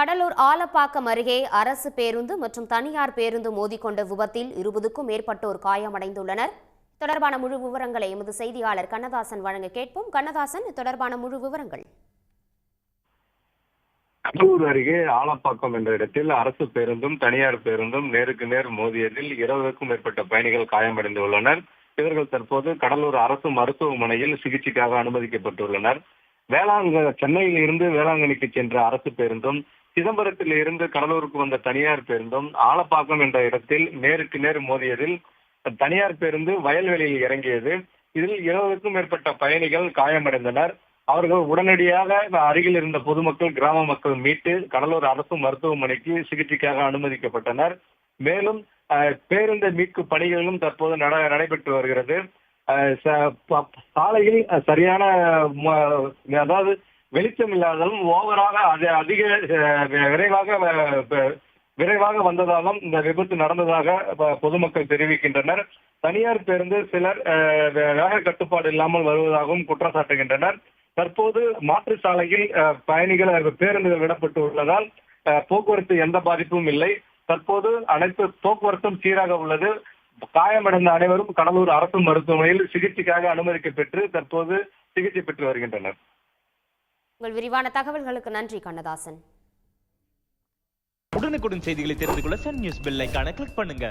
கடலூர் ஆலப்பாக்கம் அருகே அரசு பேருந்து மற்றும் தனியார் பேருந்து மோதிக்கொண்ட விபத்தில் 20க்கும் மேற்பட்டோர் காயமடைந்துள்ளனர். தொடர்பான முழு விவரங்களை எமது செய்தியாளர் கண்ணதாசன் வழங்க கேட்போம். கண்ணதாசன், தொடர்பான முழு விவரங்கள். கடலூர் அருகே ஆலப்பாக்கம் என்ற இடத்தில் அரசு பேருந்தும் தனியார் பேருந்தும் நேருக்கு நேர் மோதியதில் 20க்கும் மேற்பட்ட பயணிகள் காயமடைந்துள்ளனர். இவர்கள் தற்போது கடலூர் அரசு மருத்துவமனையில் சிகிச்சைக்காக அனுமதிக்கப்பட்டுள்ளனர். சென்னையில் இருந்து வேளாங்கண்ணிக்கு சென்ற அரசு பேருந்தும் சிதம்பரத்தில் இருந்து கடலூருக்கு வந்த தனியார் பேருந்தும் ஆலப்பாக்கம் என்ற இடத்தில் நேருக்கு நேர் மோதியதில் தனியார் பேருந்து வயல்வெளியில் இறங்கியது. இதில் 20க்கும் மேற்பட்ட பயணிகள் காயமடைந்தனர். அவர்கள் உடனடியாக அருகில் இருந்த பொதுமக்கள், கிராம மக்கள் மீட்டு கடலூர் அரசு மருத்துவமனைக்கு சிகிச்சைக்காக அனுமதிக்கப்பட்டனர். மேலும் பேருந்து மீட்பு பணிகளும் தற்போது நடைபெற்று வருகிறது. சாலையில் சரியான அதாவது வெளிச்சம் இல்லாதாலும் ஓவராக அதிக விரைவாக வந்ததாலும் இந்த விபத்து நடந்ததாக பொதுமக்கள் தெரிவிக்கின்றனர். தனியார் பேருந்து சிலர் வேக கட்டுப்பாடு இல்லாமல் வருவதாகவும் குற்றம் சாட்டுகின்றனர். தற்போது மாற்று சாலையில் பயணிகள் பேருந்துகள் விடப்பட்டு உள்ளதால் போக்குவரத்து எந்த பாதிப்பும் இல்லை. தற்போது அனைத்து போக்குவரத்தும் சீராக உள்ளது. காயமடைந்த அனைவரும் கடலூர் அரசு மருத்துவமனையில் சிகிச்சைக்காக அனுமதிக்கப்பட்டு தற்போது சிகிச்சை பெற்று வருகின்றனர். உங்கள் விரிவான தகவல்களுக்கு நன்றி கண்ணதாசன். உடனுக்குடன் செய்திகளை தெரிந்து கொள்ள சன் நியூஸ் பெல் ஐகானை கிளிக் பண்ணுங்க.